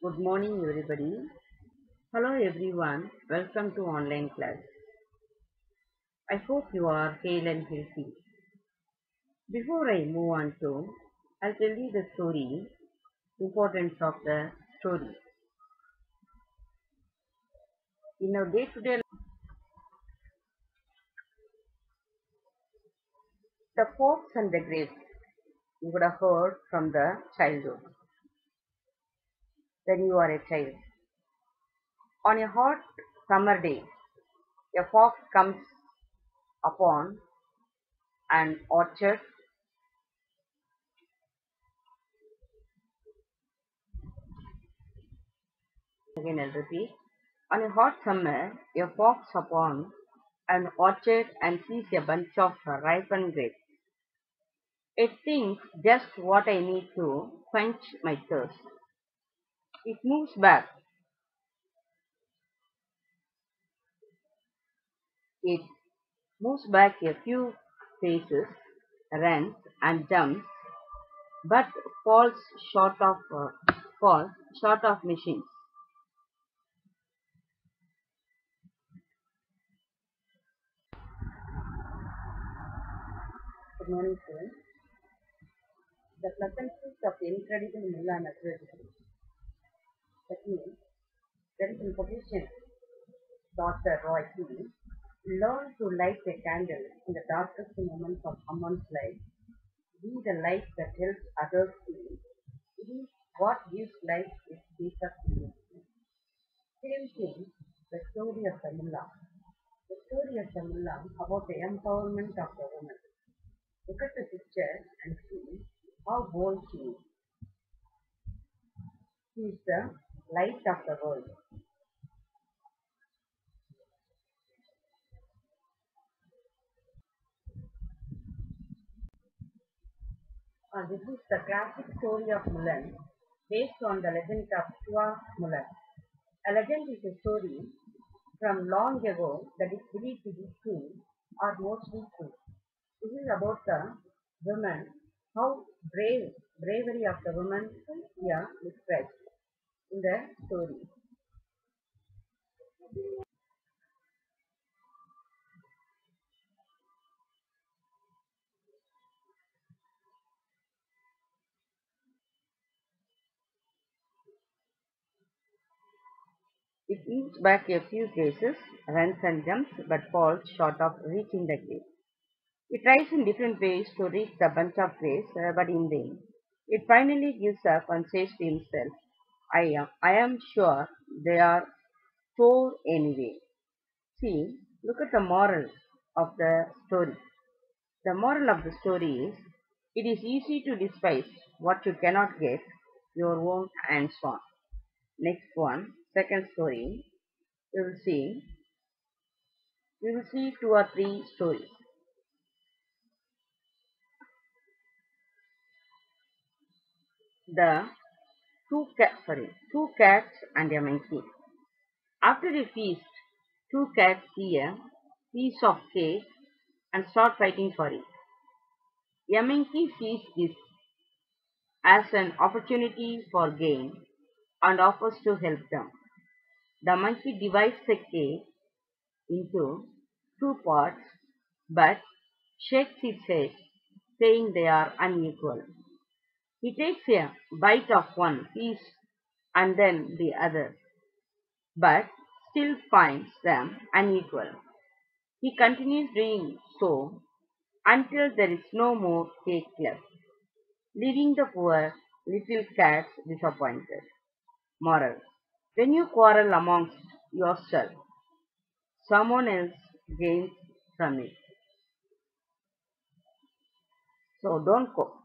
Good morning, everybody. Hello, everyone. Welcome to online class. I hope you are hale and healthy. Before I move on I'll tell you the story, importance of the story. In our day-to-day life, the fox and the grapes, you would have heard from the childhood. When you are a child. On a hot summer day, a fox comes upon an orchard. Again, I'll repeat. On a hot summer, a fox upon an orchard and sees a bunch of ripened grapes. It thinks just what I need to quench my thirst. It moves back. It moves back a few paces, runs and jumps, but falls short of falls short of machines. Good morning, students. The pleasant fruits of the incredible Mulla Nasruddin. That means there is a position Dr. Roy Key learn to light a candle in the darkest moments of someone's life. Be the light that helps others see. It is what gives life its deepest meaning. Same thing, the story of the Mullah. The story of the Mullah about the empowerment of the woman. Look at the picture and see how bold she is. She is the light of the world. This is the classic story of Mulan, based on the legend of Shua Mulan. A legend is a story from long ago that is believed to be true or mostly true. This is about the woman, how bravery of the woman here described in the story. It moves back a few paces, runs and jumps, but falls short of reaching the gate. It tries in different ways to reach the bunch of grapes, but in vain. It finally gives up and says to himself, I am sure they are stored anyway. See, look at the moral of the story. The moral of the story is, it is easy to despise what you cannot get your own hands on. Next one, second story, we will see, two or three stories. The two cats and a monkey. After a feast, two cats see a piece of cake and start fighting for it. A monkey sees this as an opportunity for gain and offers to help them. The monkey divides the cake into two parts but shakes its head, saying they are unequal. He takes a bite of one piece and then the other, but still finds them unequal. He continues doing so until there is no more cake left, leaving the poor little cats disappointed. Moral: when you quarrel amongst yourself, someone else gains from it. So don't go.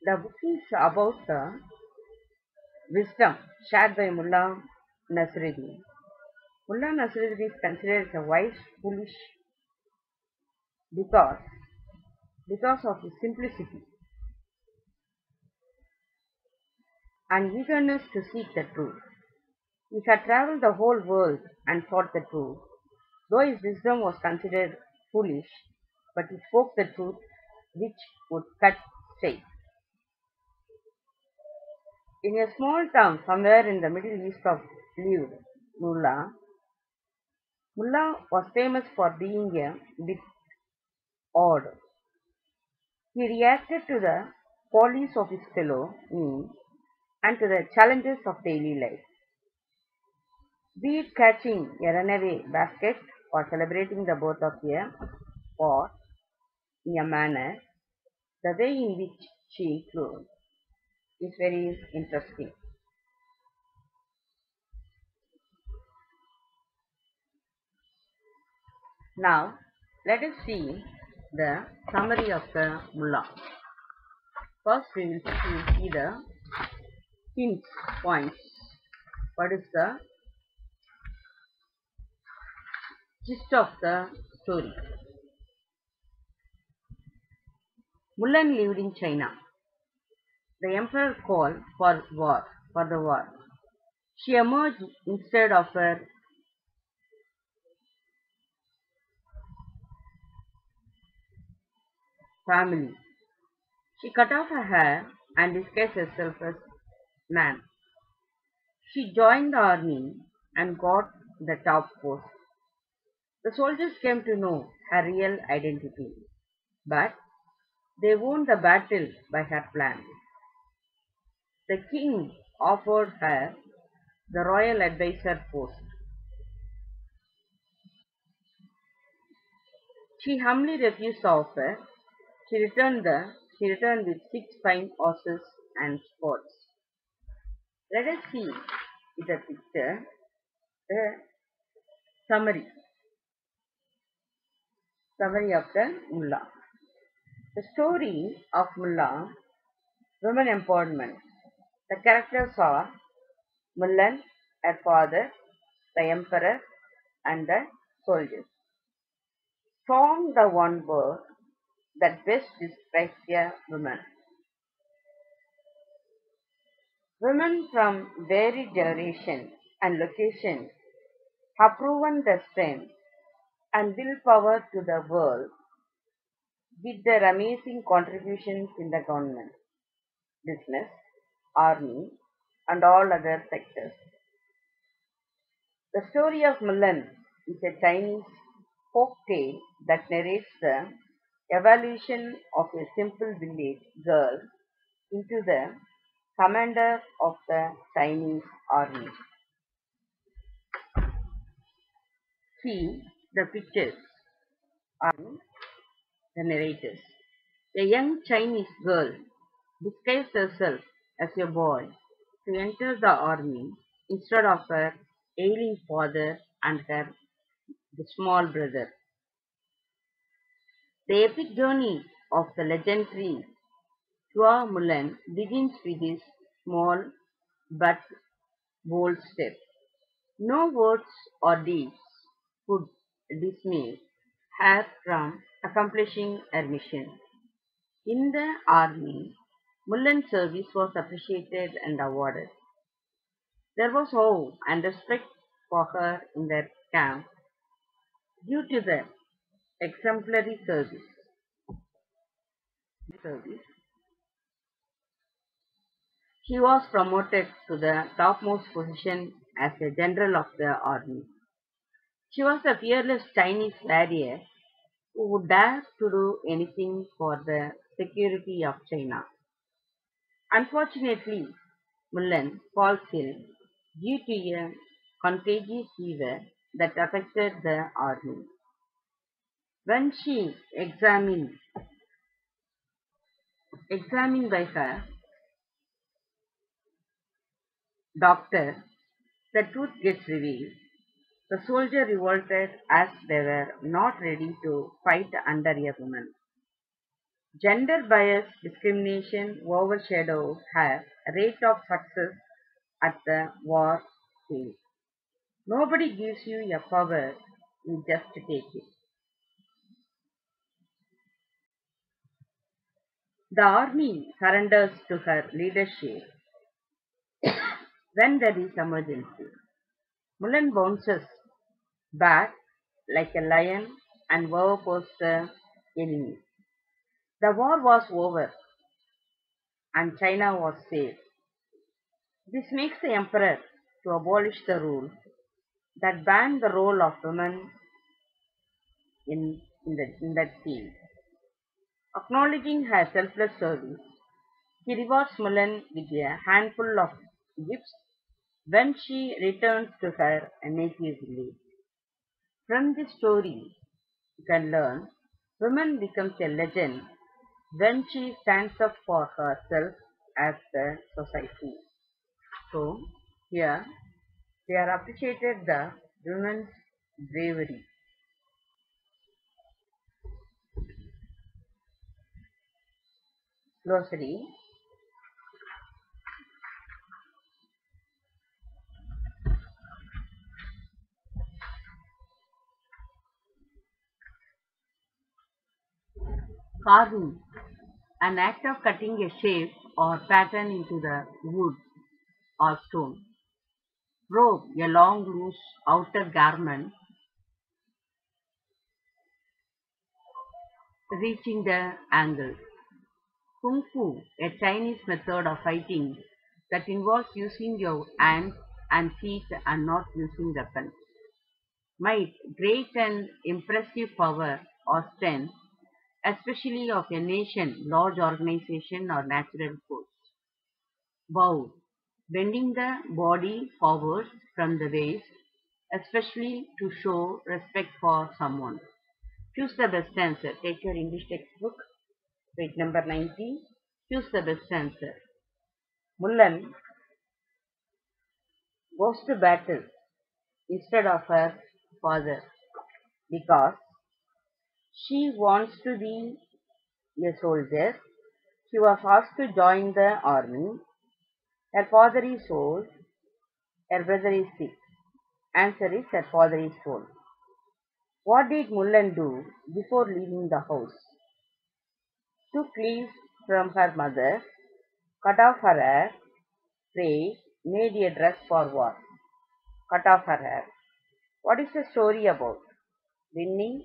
The book is about the wisdom shared by Mullah Nasruddin. Mullah Nasruddin is considered as a wise, foolish because of his simplicity and eagerness to seek the truth. He had traveled the whole world and sought the truth. Though his wisdom was considered foolish, but he spoke the truth which would cut straight. In a small town somewhere in the middle east of lived Mullah was famous for being a bit odd. He reacted to the follies of his fellow men and to the challenges of daily life. Be it catching a runaway basket or celebrating the birth of a pot in a manner, the way in which she includes is very interesting. Now, let us see the summary of the mullah. First, we will see the hints, points. What is the gist of the story? Mulan lived in China. The emperor called for the war. She emerged instead of her family. She cut off her hair and disguised herself as man. She joined the army and got the top post. The soldiers came to know her real identity, but they won the battle by her plan. The king offered her the royal advisor post. She humbly refused the offer. She returned with 6 fine horses and sports. Let us see the picture, the summary, summary of the mullah. The story of mullah, women empowerment. The characters are Mullan, her father, the emperor, and the soldiers. Strong, the one word that best describes a woman. Women from varied generations and locations have proven their strength and willpower to the world with their amazing contributions in the government, business, army, and all other sectors. The story of Mulan is a Chinese folk tale that narrates the evolution of a simple village girl into the commander of the Chinese army. See the pictures and the narrators. A young Chinese girl disguised herself as a boy to enter the army instead of her ailing father and her small brother. The epic journey of the legendary Hua Mulan begins with his small but bold step. No words or deeds could dismiss her from accomplishing her mission. In the army, Mulan's service was appreciated and awarded. There was awe and respect for her in their camp due to the exemplary service. She was promoted to the topmost position as a general of the army. She was a fearless Chinese warrior who would dare to do anything for the security of China. Unfortunately, Mulan falls ill due to a contagious fever that affected the army. When she examined by her doctor, the truth gets revealed. The soldiers revolted as they were not ready to fight under a woman. Gender bias discrimination overshadows her rate of success at the war scale. Nobody gives you a power, you just take it. The army surrenders to her leadership when there is emergency. Mulan bounces back like a lion and overpowers the enemy. The war was over and China was saved. This makes the emperor to abolish the rule that banned the role of women in that field. Acknowledging her selfless service, he rewards Mulan with a handful of gifts when she returns to her native village. From this story, you can learn woman becomes a legend when she stands up for herself as the society. So, here they are appreciated the women's bravery. Glossary. Carving. An act of cutting a shape or pattern into the wood or stone. Robe. A long loose outer garment reaching the ankle. Kung Fu. A Chinese method of fighting that involves using your hands and feet and not using weapons. Might. Great and impressive power or strength, especially of a nation, large organization or natural force. Bow. Bending the body forward from the waist, especially to show respect for someone. Choose the best answer. Take your English textbook, page number 90. Choose the best answer. Mulan goes to battle instead of her father because she wants to be a soldier. She was asked to join the army. Her father is old. Her brother is sick. Answer is her father is old. What did Mulan do before leaving the house? Took leave from her mother, cut off her hair, prayed, made a dress for war. Cut off her hair. What is the story about? Winning,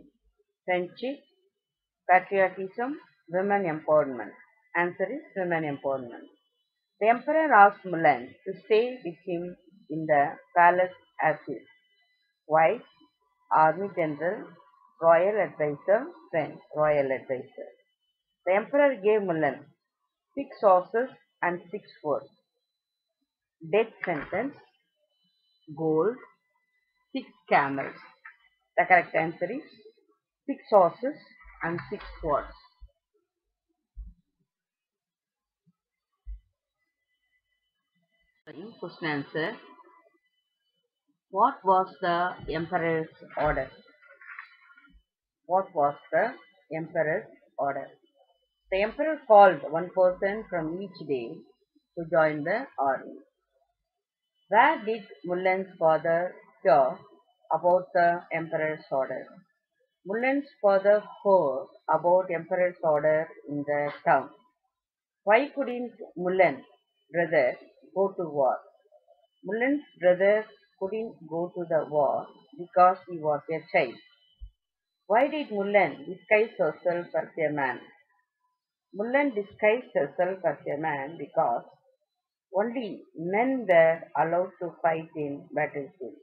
friendship, patriotism, women empowerment. Answer is women empowerment. The emperor asked Mulan to stay with him in the palace as his wife, army general, royal advisor, friend, royal advisor. The emperor gave Mulan 6 horses and 6 swords. Death sentence, gold, 6 camels. The correct answer is 6 horses and 6 swords. Question answer. What was the emperor's order? What was the emperor's order? The emperor called one person from each day to join the army. Where did Mulan's father hear about the emperor's order? Mulan's father heard about emperor's order in the town. Why couldn't Mulan's brother go to war? Mulan's brother couldn't go to the war because he was a child. Why did Mulan disguise herself as a man? Mulan disguised herself as a man because only men were allowed to fight in battlefield.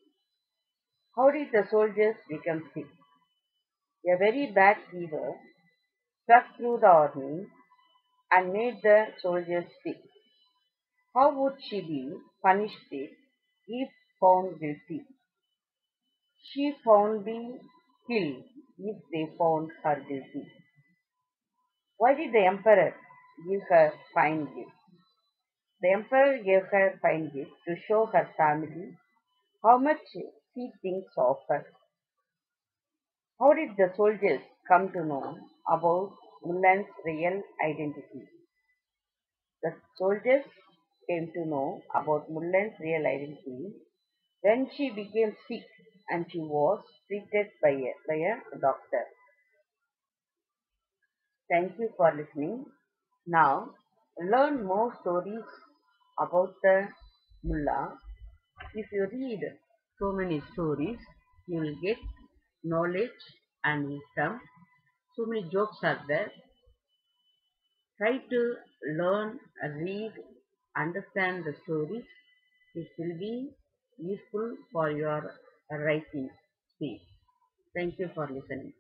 How did the soldiers become sick? A very bad fever struck through the army and made the soldiers sick. How would she be punished if found guilty? She found be killed if they found her guilty. Why did the emperor give her fine gift? The emperor gave her fine gift to show her family how much he thinks of her. How did the soldiers come to know about Mullen's real identity. The soldiers came to know about Mullen's real identity when she became sick and she was treated by a doctor. Thank you for listening. Now, learn more stories about the mullah. If you read so many stories, you will get knowledge and wisdom. So many jokes are there. Try to learn, read, understand the stories. It will be useful for your writing speed. Thank you for listening.